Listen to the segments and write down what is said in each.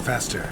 faster.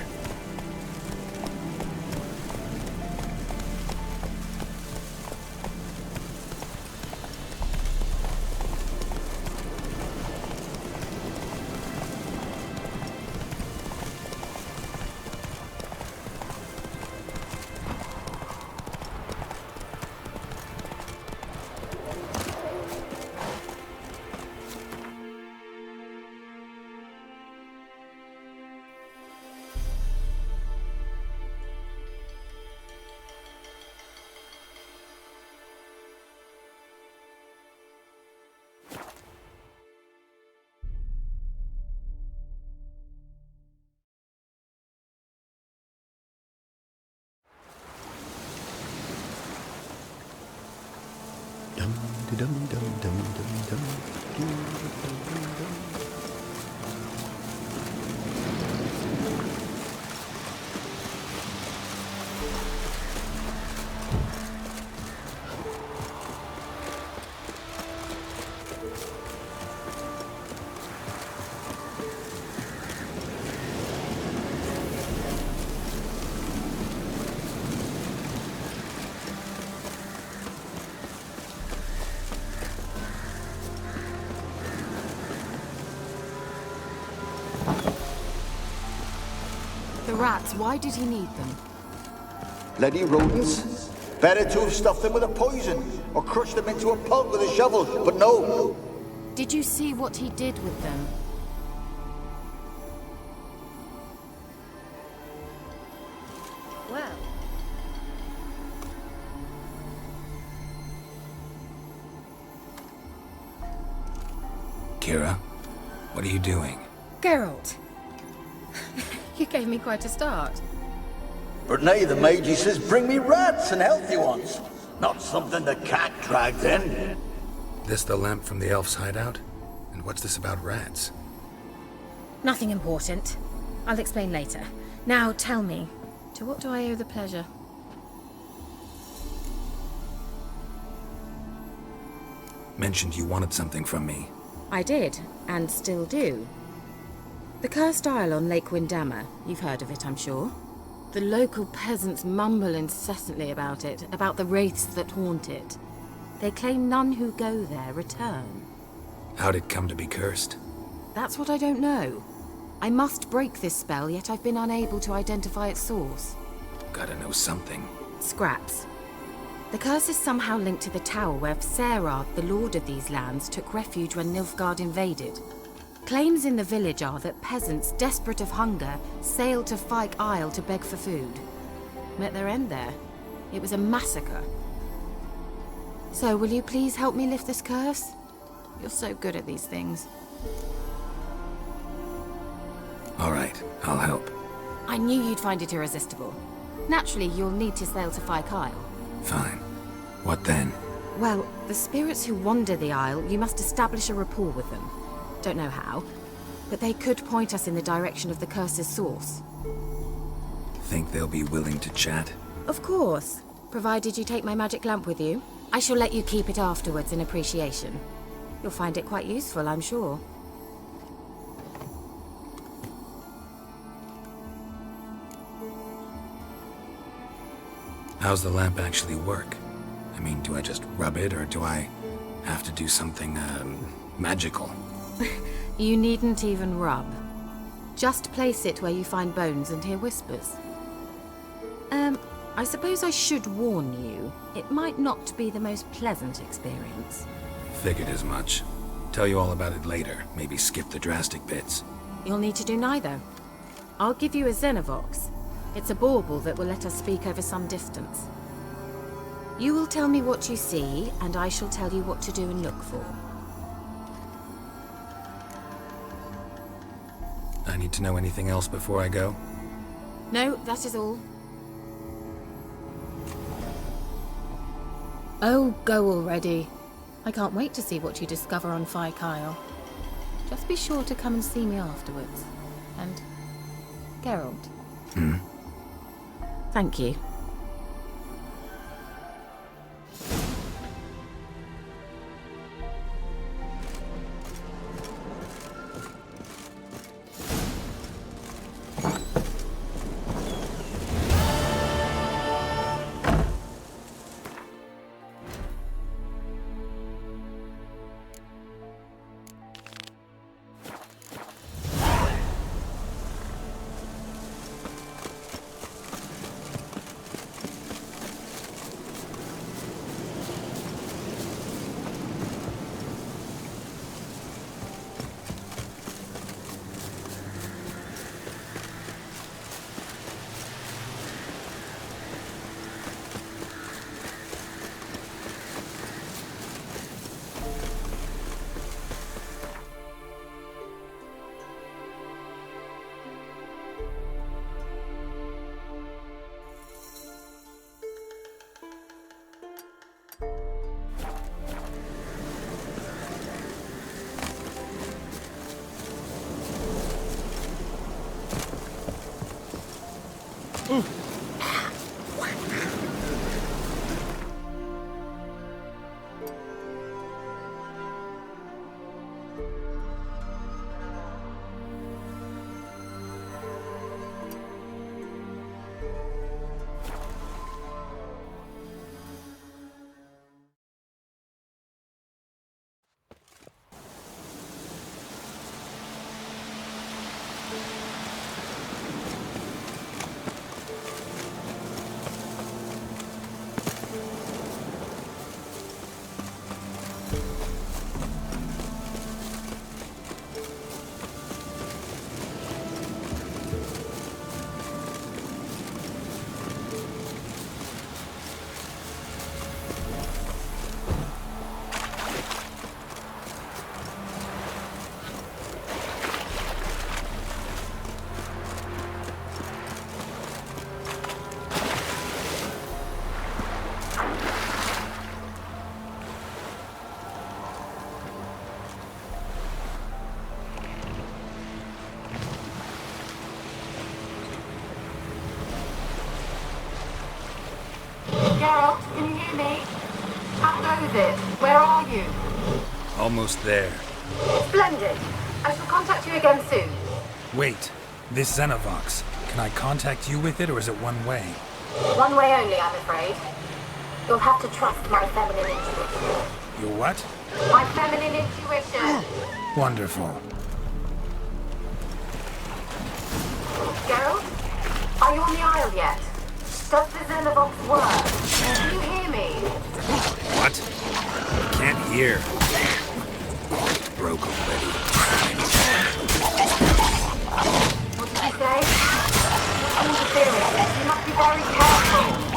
The rats, why did he need them? Bloody rodents. Better to have stuffed them with a poison, or crushed them into a pulp with a shovel, but no. Did you see what he did with them? Well... Keira, what are you doing? Geralt! You gave me quite a start. But nay, the mage says bring me rats and healthy ones. Not something the cat dragged in. This the lamp from the elf's hideout? And what's this about rats? Nothing important. I'll explain later. Now tell me, to what do I owe the pleasure? Mentioned you wanted something from me. I did, and still do. The cursed isle on Lake Windammer. You've heard of it, I'm sure. The local peasants mumble incessantly about it, about the wraiths that haunt it. They claim none who go there return. How'd it come to be cursed? That's what I don't know. I must break this spell, yet I've been unable to identify its source. Gotta know something. Scraps. The curse is somehow linked to the tower where Sarah, the lord of these lands, took refuge when Nilfgaard invaded. Claims in the village are that peasants, desperate of hunger, sailed to Fyke Isle to beg for food. Met their end there. It was a massacre. So, will you please help me lift this curse? You're so good at these things. All right, I'll help. I knew you'd find it irresistible. Naturally, you'll need to sail to Fyke Isle. Fine. What then? Well, the spirits who wander the isle, you must establish a rapport with them. Don't know how, but they could point us in the direction of the curse's source. Think they'll be willing to chat? Of course, provided you take my magic lamp with you. I shall let you keep it afterwards in appreciation. You'll find it quite useful, I'm sure. How's the lamp actually work? I mean, do I just rub it, or do I have to do something, magical? You needn't even rub. Just place it where you find bones and hear whispers. I suppose I should warn you, it might not be the most pleasant experience. Figured as much. Tell you all about it later, maybe skip the drastic bits. You'll need to do neither. I'll give you a Xenovox. It's a bauble that will let us speak over some distance. You will tell me what you see, and I shall tell you what to do and look for. I need to know anything else before I go? No, that is all. Oh, go already. I can't wait to see what you discover on Fyke Isle. Just be sure to come and see me afterwards. And... Geralt. Thank you. Geralt, can you hear me? How goes it? Where are you? Almost there. Splendid. I shall contact you again soon. Wait, this Xenovox. Can I contact you with it, or is it one way? One way only, I'm afraid. You'll have to trust my feminine intuition. Your what? My feminine intuition. Wonderful. Geralt, are you on the Isle yet? Does the Xenovox work? Can you hear me? What? I can't hear. Broke already. What did you say? Interference. You must be very careful.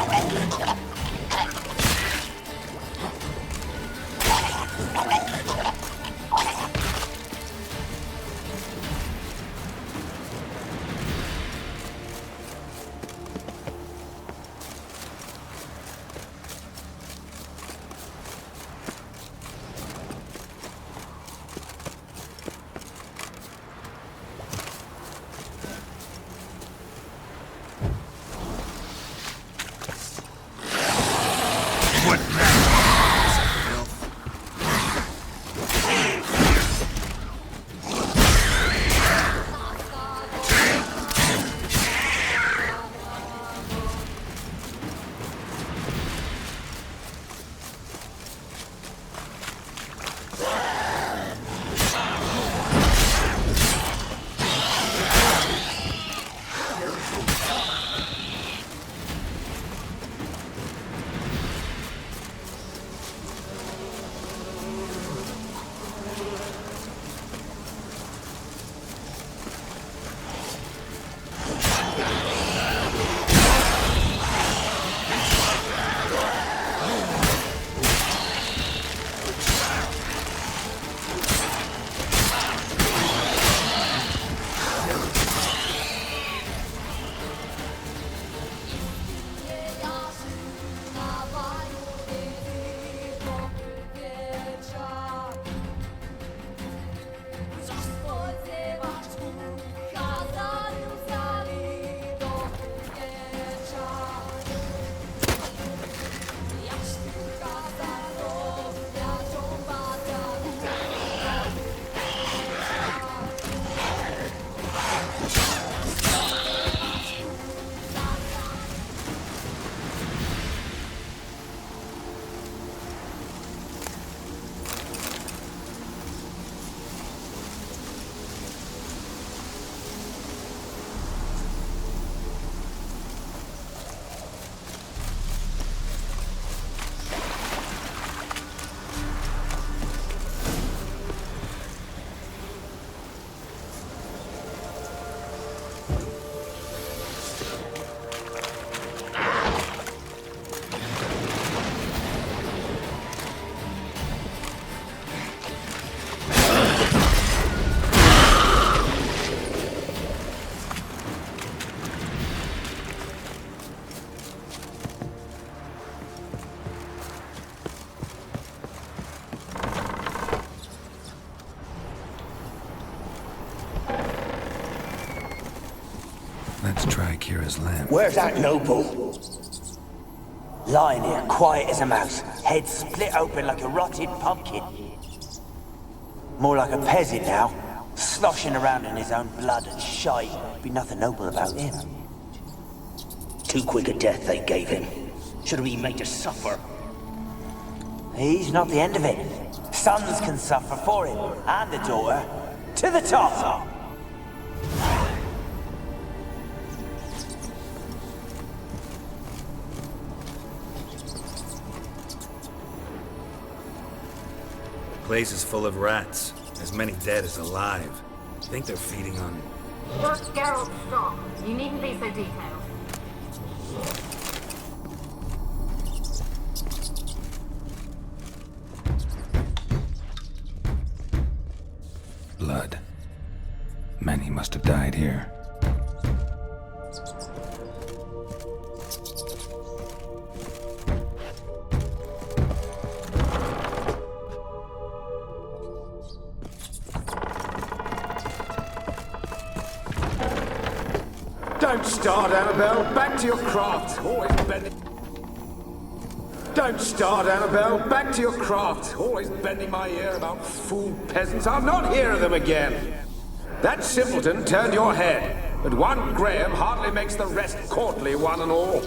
Let's try Kira's lamp. Where's that noble? Lying here, quiet as a mouse, head split open like a rotted pumpkin. More like a peasant now, sloshing around in his own blood and shite. Be nothing noble about him. Too quick a death they gave him. Should have been made to suffer. He's not the end of it. Sons can suffer for him, and the daughter. To the top! The place is full of rats. As many dead as alive. I think they're feeding on... Just Geralt, stop. You needn't be so detailed. blood. Many must have died here. Don't start, Annabelle. Back to your craft. Always bending. Don't start, Annabelle. Back to your craft. Always bending my ear about fool peasants. I'll not hear of them again. That simpleton turned your head, but one Graham hardly makes the rest courtly, one and all.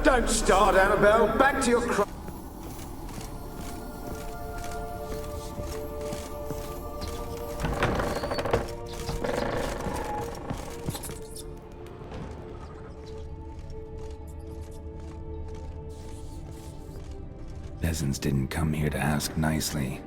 Don't start, Annabelle. Back to your craft. Peasants didn't come here to ask nicely.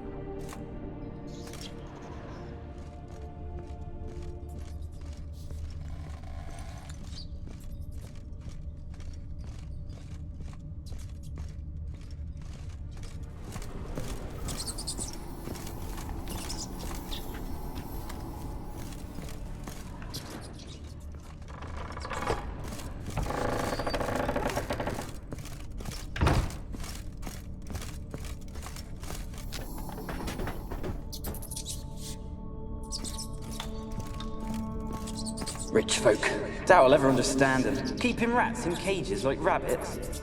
Rich folk. Doubt I'll ever understand them. Keeping rats in cages like rabbits.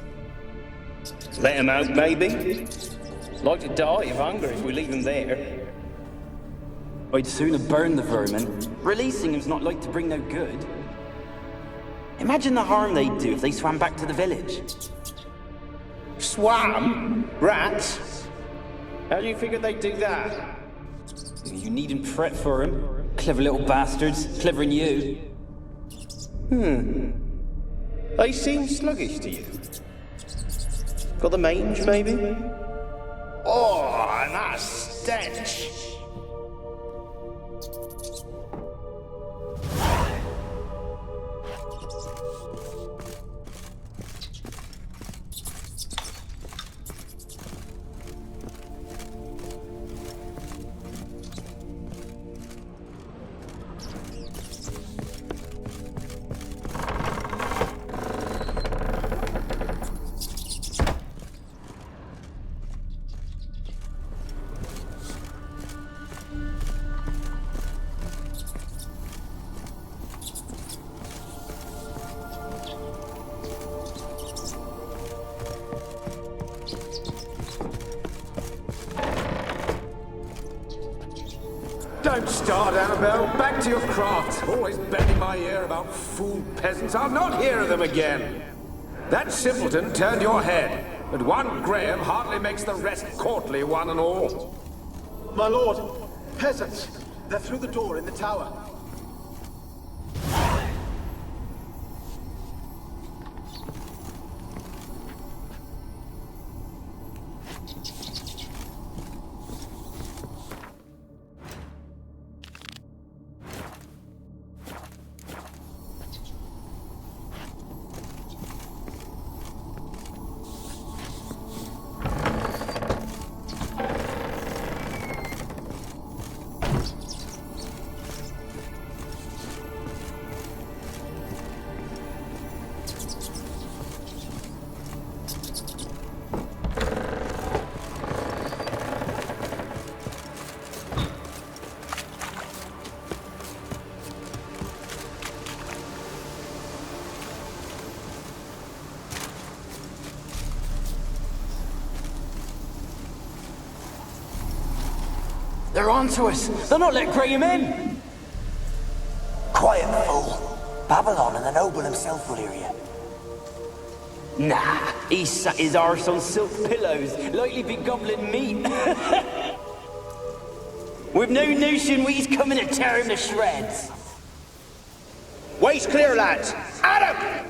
Let them out, maybe? Like to die of hunger if we leave them there. I'd sooner burn the vermin. Releasing them's not like to bring no good. Imagine the harm they'd do if they swam back to the village. Swam? Rats? How do you figure they'd do that? You needn't fret for them. Clever little bastards. Clever than you. They seem sluggish to you. Got the mange, maybe? Oh, and that stench! Don't start, Annabelle. Back to your craft. Always bending my ear about fool peasants. I'll not hear of them again. That simpleton turned your head, but one Graham hardly makes the rest courtly, one and all. My lord, peasants. They're through the door in the tower. They're onto us! They'll not let Graham in! Quiet, fool. Babylon and the noble himself will hear you. Nah, he sat his arse on silk pillows, likely be gobbling meat. We've no notion he's coming to tear him to shreds. Waist clear, lads! At him!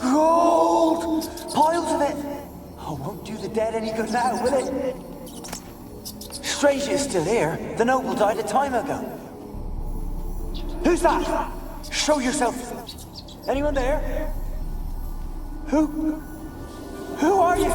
Gold! Piles of it! Oh, won't do the dead any good now, will it? Strange it's still here. The noble died a time ago. Who's that? Show yourself. Anyone there? Who are you?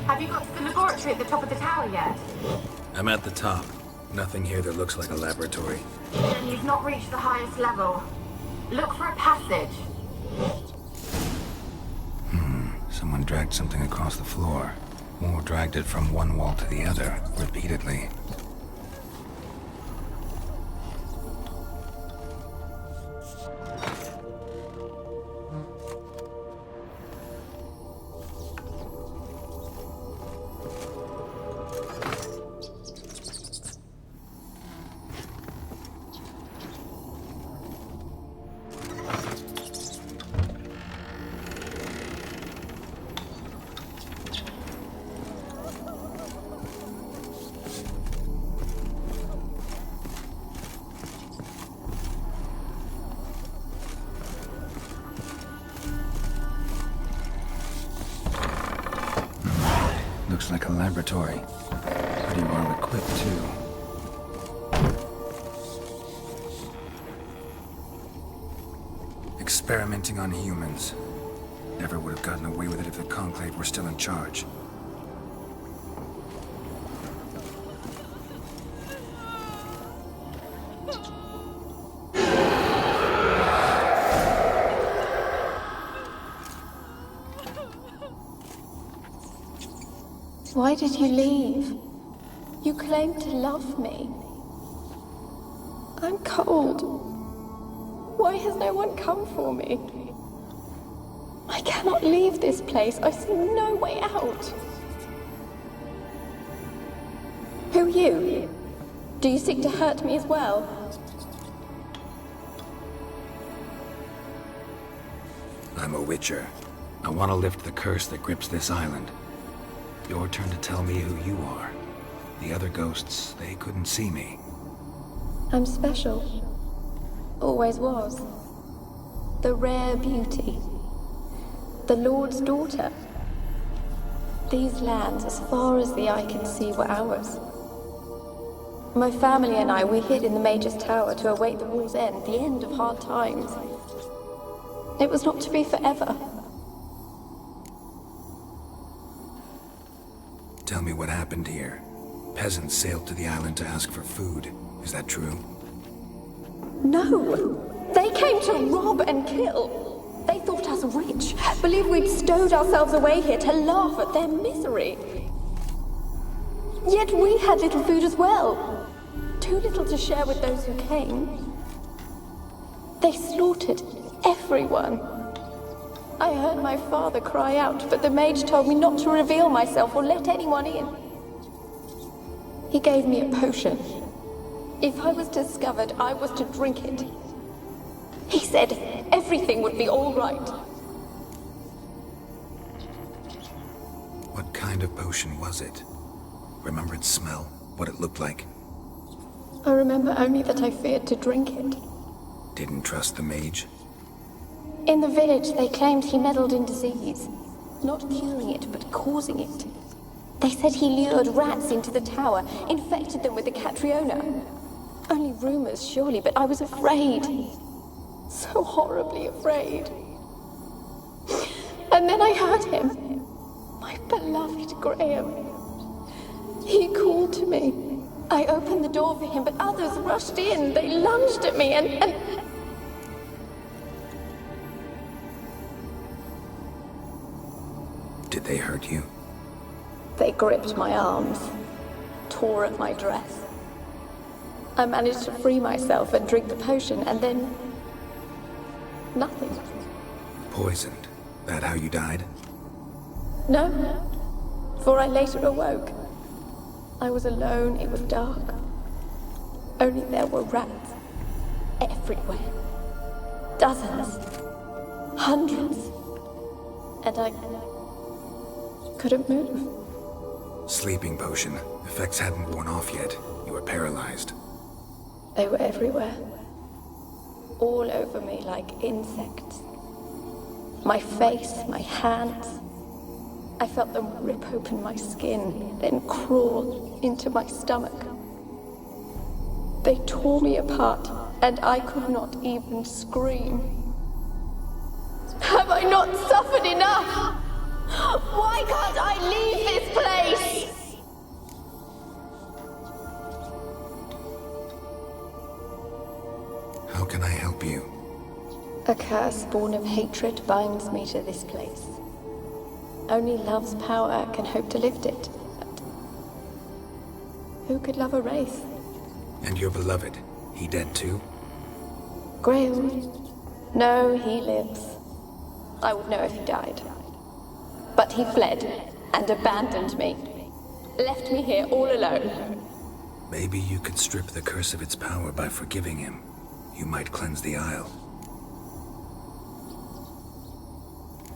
Have you got to the laboratory at the top of the tower yet? I'm at the top. Nothing here that looks like a laboratory. Then you've not reached the highest level. Look for a passage. Someone dragged something across the floor, or dragged it from one wall to the other, repeatedly. Looks like a laboratory. Pretty well equipped, too. Experimenting on humans. Never would have gotten away with it if the Conclave were still in charge. Why did you leave? You claimed to love me. I'm cold. Why has no one come for me? I cannot leave this place. I see no way out. Who are you? Do you seek to hurt me as well? I'm a Witcher. I want to lift the curse that grips this island. Your turn to tell me who you are. The other ghosts, they couldn't see me. I'm special. Always was. The rare beauty. The Lord's daughter. These lands, as far as the eye can see, were ours. My family and I, we hid in the Mage's Tower to await the war's end, the end of hard times. It was not to be forever. Tell me what happened here. Peasants sailed to the island to ask for food. Is that true? No! They came to rob and kill. They thought us rich, believed we'd stowed ourselves away here to laugh at their misery. Yet we had little food as well. Too little to share with those who came. They slaughtered everyone. I heard my father cry out, but the mage told me not to reveal myself or let anyone in. He gave me a potion. If I was discovered, I was to drink it. He said everything would be all right. What kind of potion was it? Remember its smell? What it looked like? I remember only that I feared to drink it. Didn't trust the mage? In the village, they claimed he meddled in disease. Not curing it, but causing it. They said he lured rats into the tower, infected them with the Catriona. Only rumors, surely, but I was afraid. So horribly afraid. And then I heard him. My beloved Graham. He called to me. I opened the door for him, but others rushed in. They lunged at me and... Did they hurt you? They gripped my arms, tore at my dress. I managed to free myself and drink the potion, and then... nothing. Poisoned? That how you died? No, for I later awoke. I was alone, it was dark. Only there were rats. Everywhere. Dozens. Hundreds. And I couldn't move. Sleeping potion. Effects hadn't worn off yet. You were paralyzed. They were everywhere. All over me like insects. My face, my hands. I felt them rip open my skin, then crawl into my stomach. They tore me apart, and I could not even scream. Have I not suffered enough? Why can't I leave this place? How can I help you? A curse born of hatred binds me to this place. Only love's power can hope to lift it. But who could love a wraith? And your beloved, he dead too? Graham? No, he lives. I would know if he died. But he fled and abandoned me. Left me here all alone. Maybe you could strip the curse of its power by forgiving him. You might cleanse the Isle.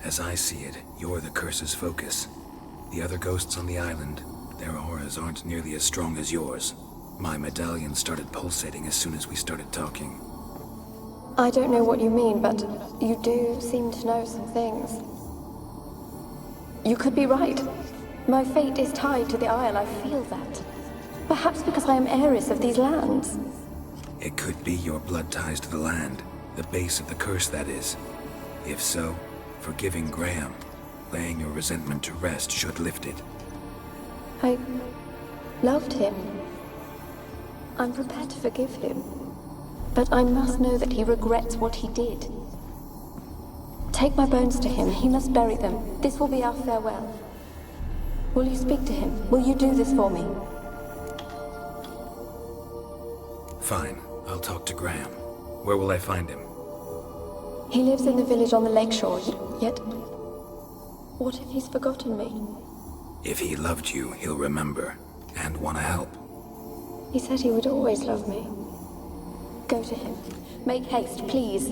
As I see it, you're the curse's focus. The other ghosts on the island, their auras aren't nearly as strong as yours. My medallion started pulsating as soon as we started talking. I don't know what you mean, but you do seem to know some things. You could be right. My fate is tied to the Isle, I feel that. Perhaps because I am heiress of these lands. It could be your blood ties to the land, the base of the curse, that is. If so, forgiving Graham, laying your resentment to rest should lift it. I loved him. I'm prepared to forgive him. But I must know that he regrets what he did. Take my bones to him. He must bury them. This will be our farewell. Will you speak to him? Will you do this for me? Fine. I'll talk to Graham. Where will I find him? He lives in the village on the lakeshore, yet... What if he's forgotten me? If he loved you, he'll remember, and want to help. He said he would always love me. Go to him. Make haste, please.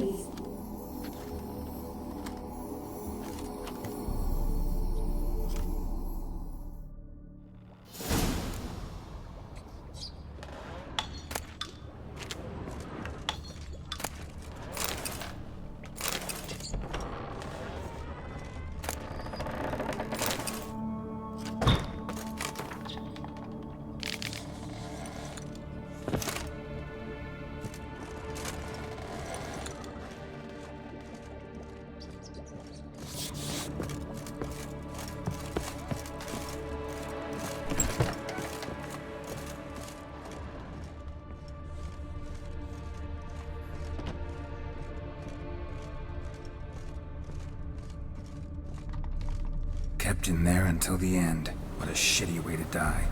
Kept in there until the end. What a shitty way to die.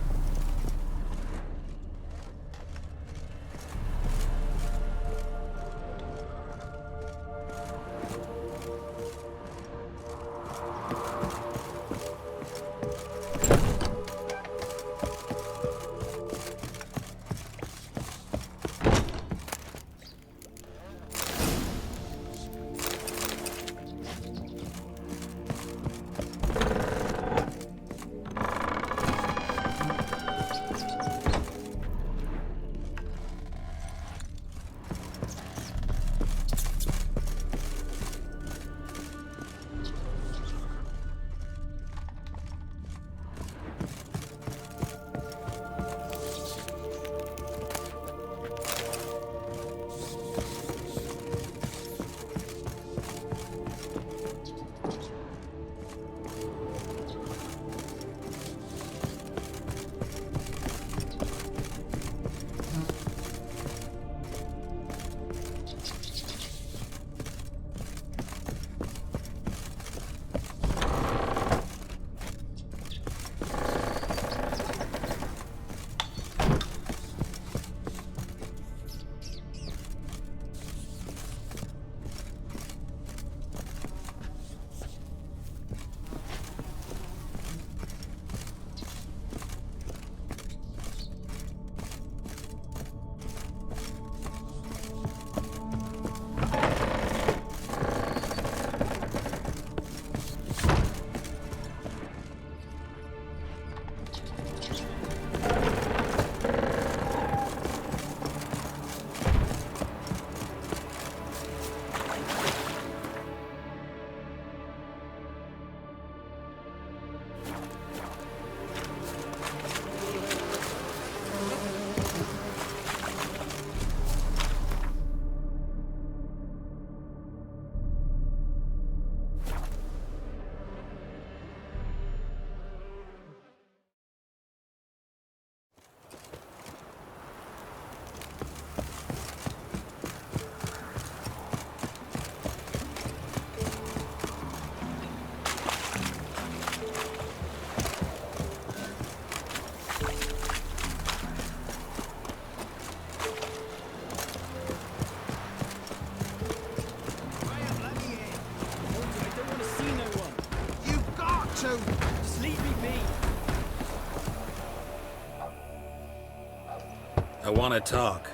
I want to talk.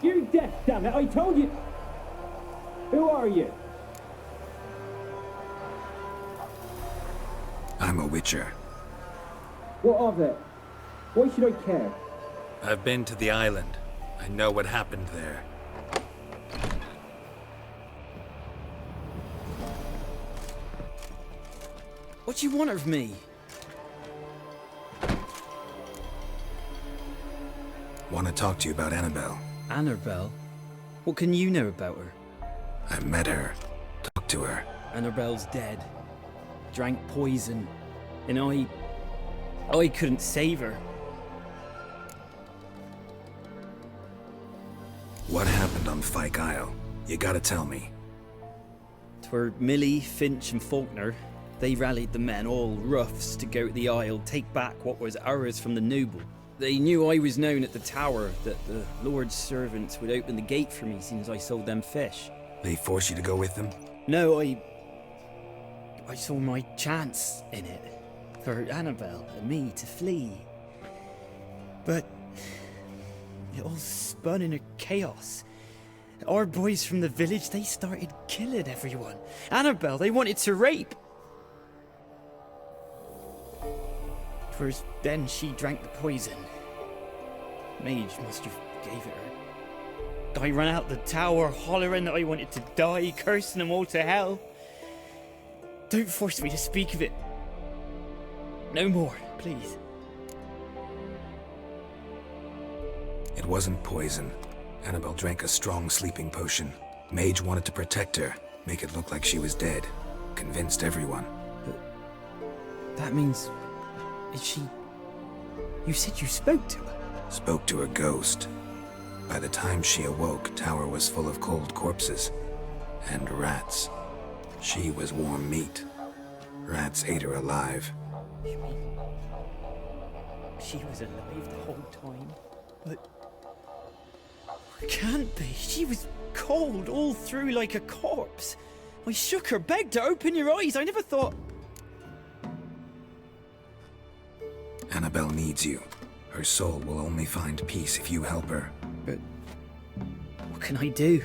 You're deaf, damn it! I told you! Who are you? I'm a witcher. What of it? Why should I care? I've been to the island. I know what happened there. What do you want of me? Want to talk to you about Annabelle. Annabelle? What can you know about her? I met her. Talked to her. Annabelle's dead. Drank poison. And I couldn't save her. What happened on Fyke Isle? You gotta tell me. 'Twere Millie, Finch and Faulkner. They rallied the men, all roughs, to go to the Isle, take back what was ours from the noble. They knew I was known at the tower, that the Lord's servants would open the gate for me since I sold them fish. They forced you to go with them? No, I saw my chance in it. For Annabelle and me to flee. But it all spun in a chaos. Our boys from the village, they started killing everyone. Annabelle, they wanted to rape. 'Twas then she drank the poison. Mage must have gave it her. I ran out the tower hollering that I wanted to die, cursing them all to hell. Don't force me to speak of it. No more, please. It wasn't poison. Annabelle drank a strong sleeping potion. Mage wanted to protect her, make it look like she was dead. Convinced everyone. But that means... Is she... You said you spoke to her? Spoke to a ghost. By the time she awoke, Tower was full of cold corpses. And rats. She was warm meat. Rats ate her alive. You mean... She was alive the whole time? But... Can't be. She was cold all through like a corpse. I shook her, begged her, open your eyes. I never thought... Annabelle needs you. Her soul will only find peace if you help her. But... What can I do?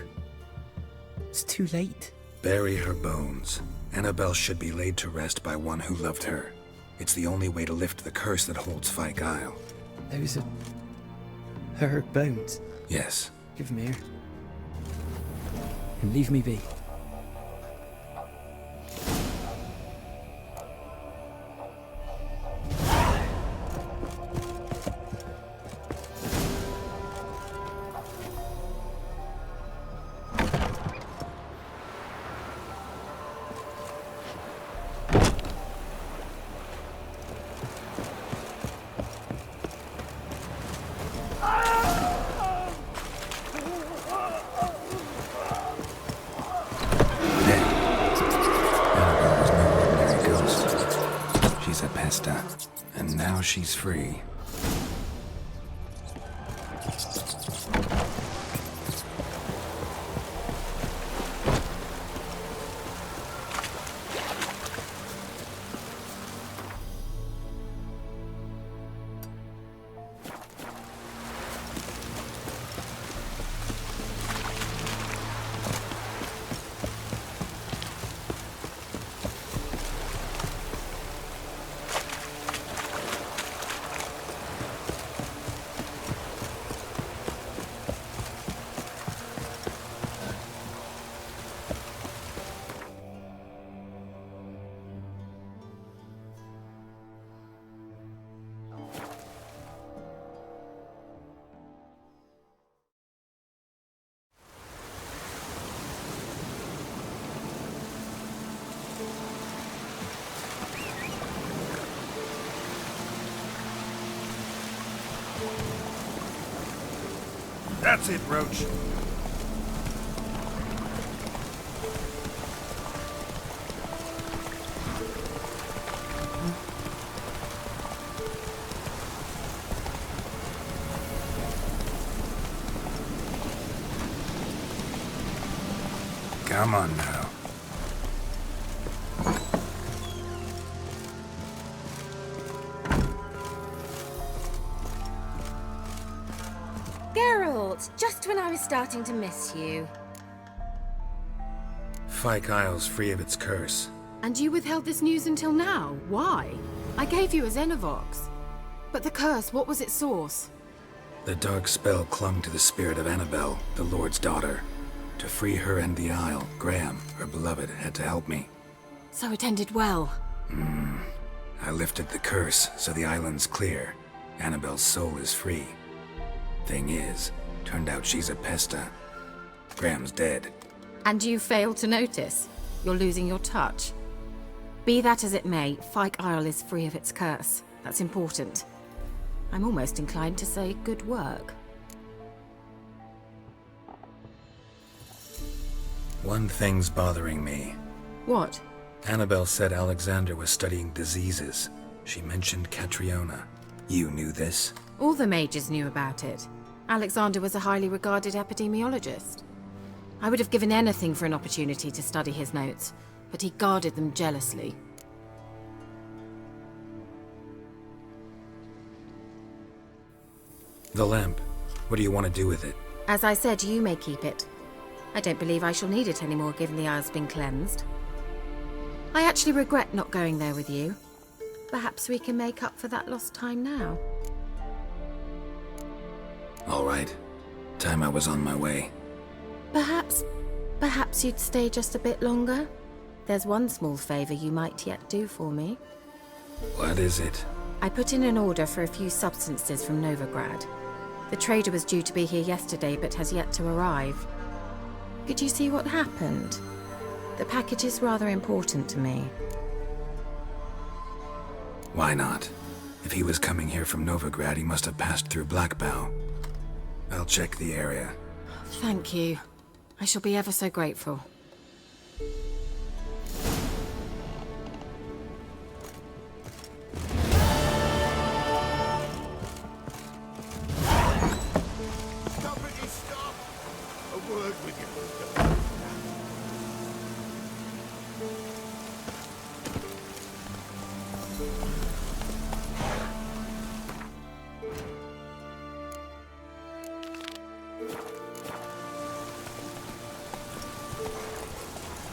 It's too late. Bury her bones. Annabelle should be laid to rest by one who loved her. It's the only way to lift the curse that holds Fyke Isle. Those are... her bones. Yes. Give them here. And leave me be. And now she's free. That's it, Roach. Come on now. Keira! fault, just when I was starting to miss you. Fyke Isle's free of its curse. And you withheld this news until now? Why? I gave you a Xenovox. But the curse, what was its source? The dark spell clung to the spirit of Annabelle, the Lord's daughter. To free her and the Isle, Graham, her beloved, had to help me. So it ended well. I lifted the curse, so the island's clear. Annabelle's soul is free. Thing is, turned out she's a pesta. Graham's dead. And you failed to notice? You're losing your touch. Be that as it may, Fyke Isle is free of its curse. That's important. I'm almost inclined to say good work. One thing's bothering me. What? Annabelle said Alexander was studying diseases. She mentioned Catriona. You knew this? All the mages knew about it. Alexander was a highly regarded epidemiologist. I would have given anything for an opportunity to study his notes, but he guarded them jealously. The lamp. What do you want to do with it? As I said, you may keep it. I don't believe I shall need it anymore, given the Isle's been cleansed. I actually regret not going there with you. Perhaps we can make up for that lost time now. All right. Time I was on my way. Perhaps you'd stay just a bit longer? There's one small favor you might yet do for me. What is it? I put in an order for a few substances from Novigrad. The trader was due to be here yesterday, but has yet to arrive. Could you see what happened? The package is rather important to me. Why not? If he was coming here from Novigrad, he must have passed through Blackbow. I'll check the area. Thank you. I shall be ever so grateful. Stop! A word with you.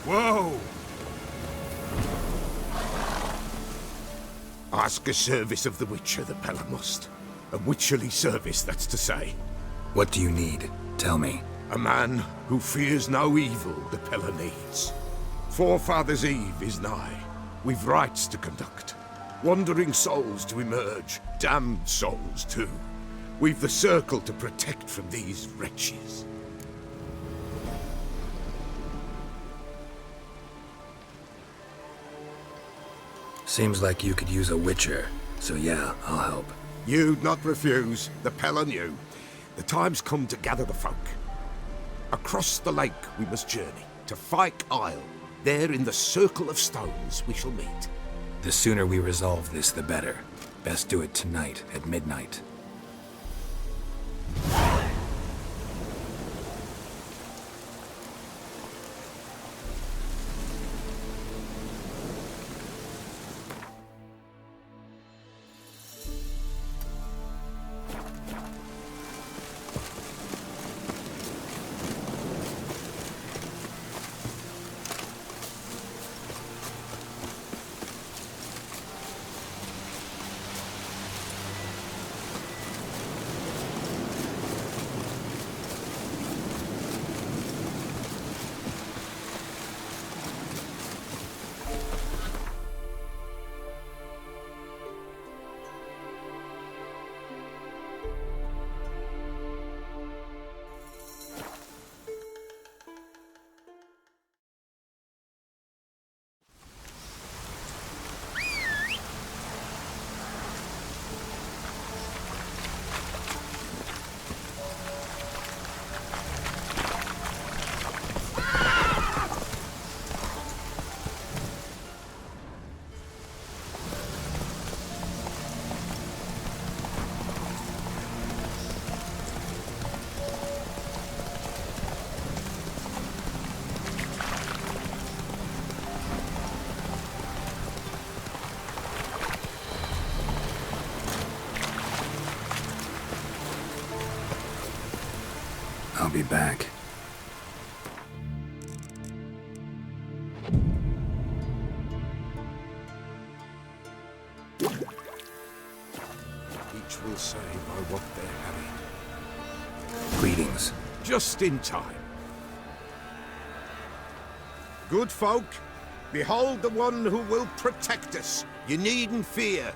Whoa! Ask a service of the Witcher, the Pella must. A witcherly service, that's to say. What do you need? Tell me. A man who fears no evil the Pella needs. Forefathers' Eve is nigh. We've rites to conduct. Wandering souls to emerge. Damned souls, too. We've the circle to protect from these wretches. Seems like you could use a witcher, so yeah, I'll help. You'd not refuse. The Pella knew. The time's come to gather the folk. Across the lake we must journey, to Fyke Isle. There in the circle of stones we shall meet. The sooner we resolve this, the better. Best do it tonight, at midnight. I'll be back. Each will say by what they're having. Greetings. Just in time. Good folk, behold the one who will protect us. You needn't fear.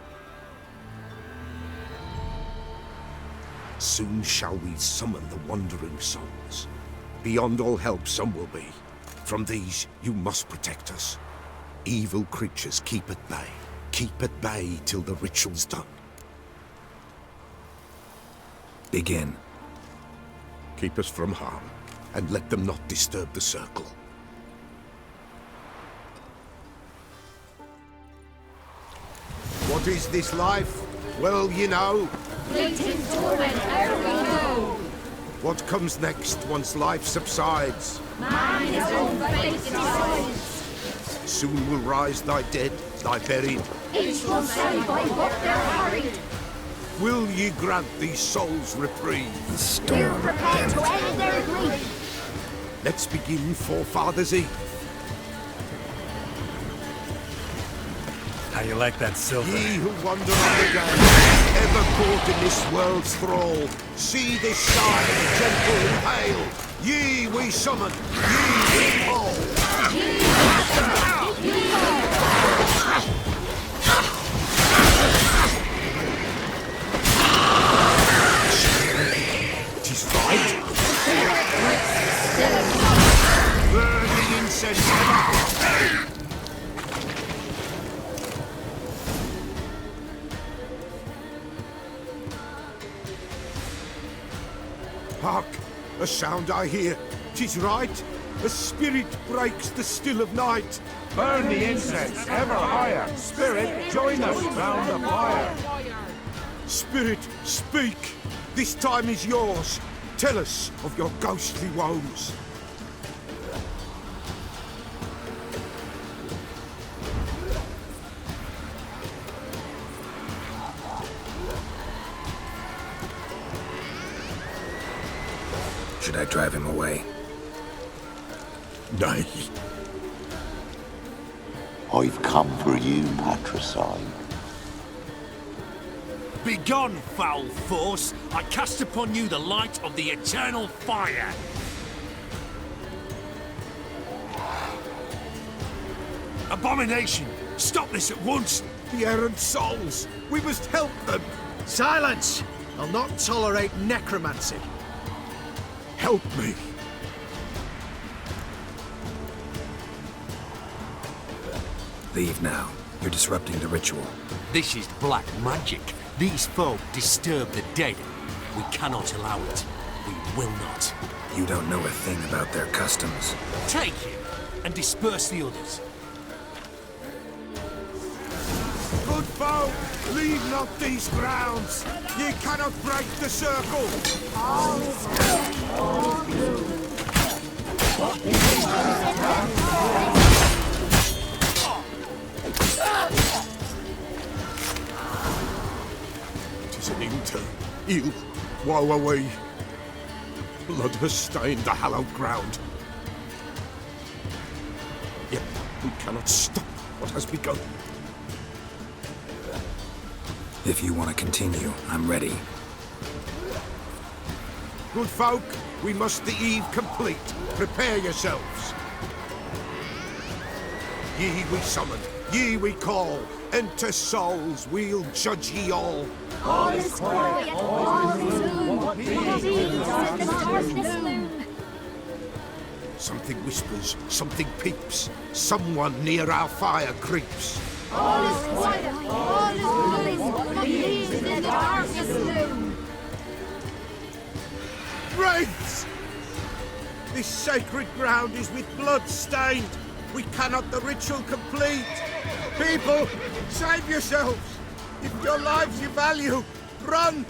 Soon shall we summon the wandering souls. Beyond all help some will be. From these you must protect us. Evil creatures keep at bay. Keep at bay till the ritual's done. Begin. Keep us from harm, and let them not disturb the circle. What is this life? Well, you know. Fleeting torment ere we know. What comes next once life subsides? Man his own fate decides. Soon will rise thy dead, thy buried. Each will say by what they're harried. Will ye grant these souls reprieve? We're Storm. prepared to end their grief. Let's begin Forefathers' Eve. How you like that silver? Ye who wander on the game, ever caught in this world's thrall, see this side gentle and pale. Ye we summon, ye we call. Tis right. Burn the incense ever. Hark! A sound I hear. 'Tis right. A spirit breaks the still of night. Burn the incense ever higher. Spirit, join us round the fire. Spirit, speak. This time is yours. Tell us of your ghostly woes. Should I drive him away? Nay. I've come for you, patricide. Begone, foul force! I cast upon you the light of the eternal fire! Abomination! Stop this at once! The errant souls! We must help them! Silence! I'll not tolerate necromancy. Help me! Leave now. You're disrupting the ritual. This is black magic. These folk disturb the dead. We cannot allow it. We will not. You don't know a thing about their customs. Take him and disperse the others. Good folk, leave not these grounds. Ye cannot break the circle. Tis an intern. Ill. Woe away. Blood has stained the hallowed ground. Yet we cannot stop what has begun. If you want to continue, I'm ready. Good folk, we must the eve complete. Prepare yourselves. Ye we summon, ye we call. Enter souls, we'll judge ye all. All is quiet, all is gloom. What deeds in the darkness loom? Something whispers, something peeps. Someone near our fire creeps. All is quiet, all is gloom. What deeds in the darkness loom? Wraiths! This sacred ground is with blood stained. We cannot the ritual complete. People, save yourselves. If your lives you value, run!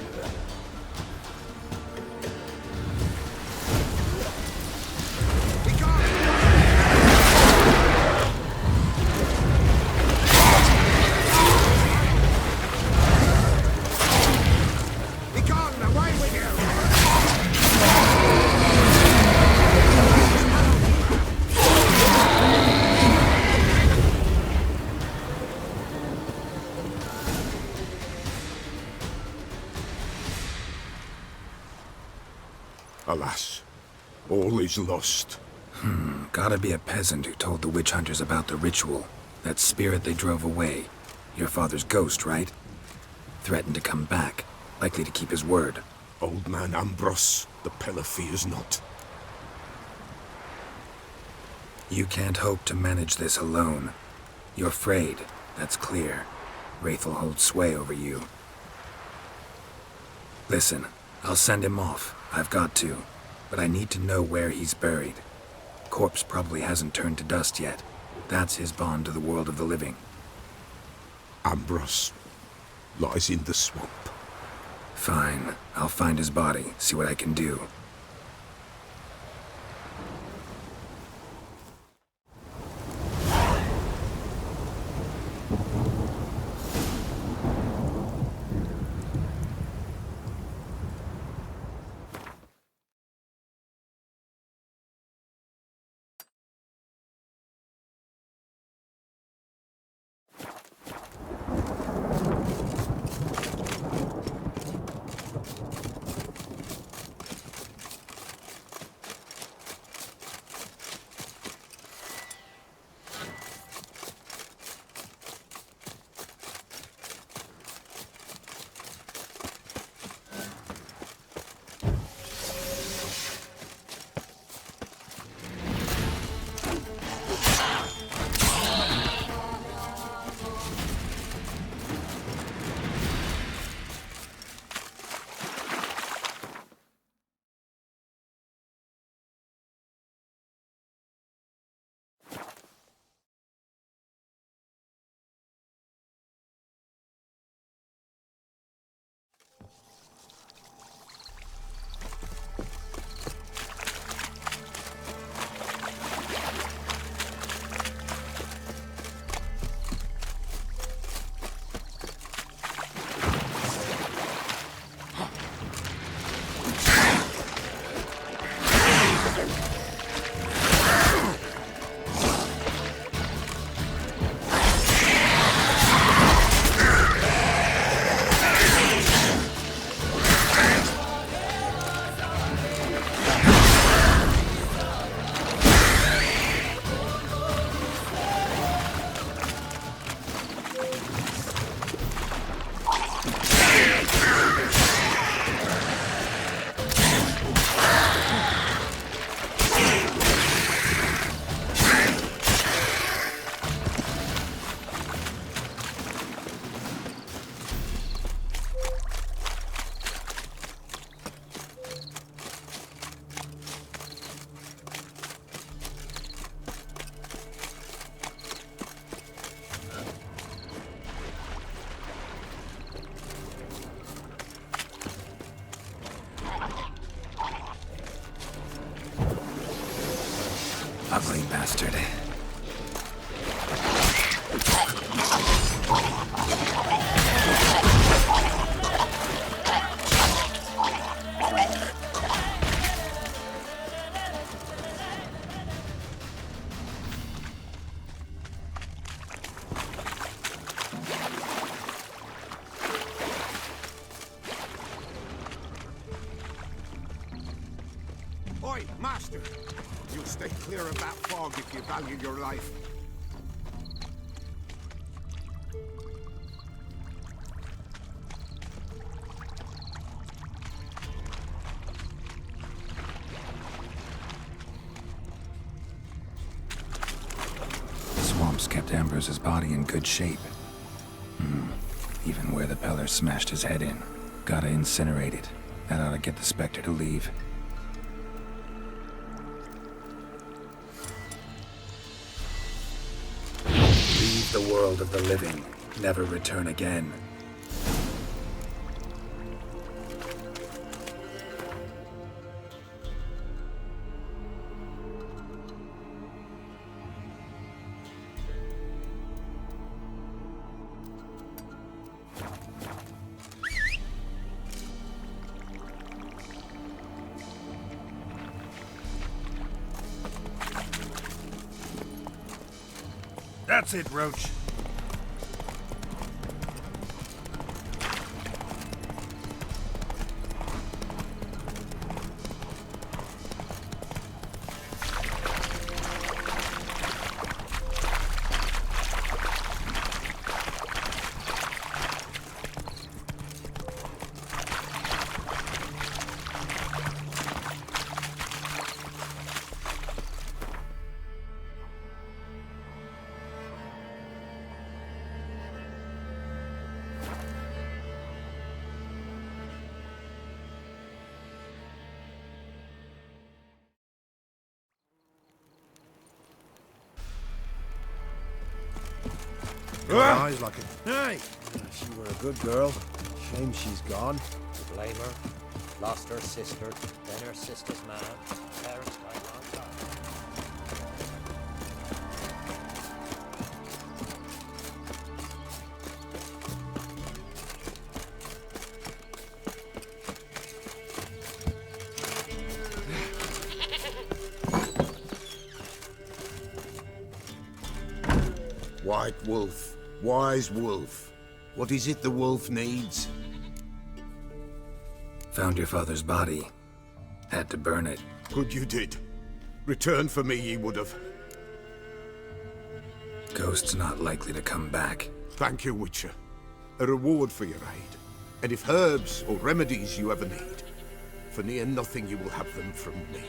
Alas, all is lost. Gotta be a peasant who told the witch hunters about the ritual. That spirit they drove away. Your father's ghost, right? Threatened to come back. Likely to keep his word. Old man Ambrose, the Pella fears not. You can't hope to manage this alone. You're afraid, that's clear. Wraith will hold sway over you. Listen, I'll send him off. I've got to. But I need to know where he's buried. Corpse probably hasn't turned to dust yet. That's his bond to the world of the living. Ambrose lies in the swamp. Fine. I'll find his body, see what I can do. Ugly bastard. Oi, master! You'll stay clear of that fog if you value your life. The swamps kept Ambrose's body in good shape. Even where the Peller smashed his head in. Gotta incinerate it. That ought to get the Spectre to leave. Leave the world of the living. Never return again. That's it, Roach. got eyes like a... Hey! She were a good girl. Shame she's gone. To blame her. Lost her sister, then her sister's man. Parents died long time. White wolf, wise wolf. What is it the wolf needs? Found your father's body. Had to burn it. Good you did. Return for me ye would have. Ghost's not likely to come back. Thank you, Witcher. A reward for your aid. And if herbs or remedies you ever need, for near nothing you will have them from me.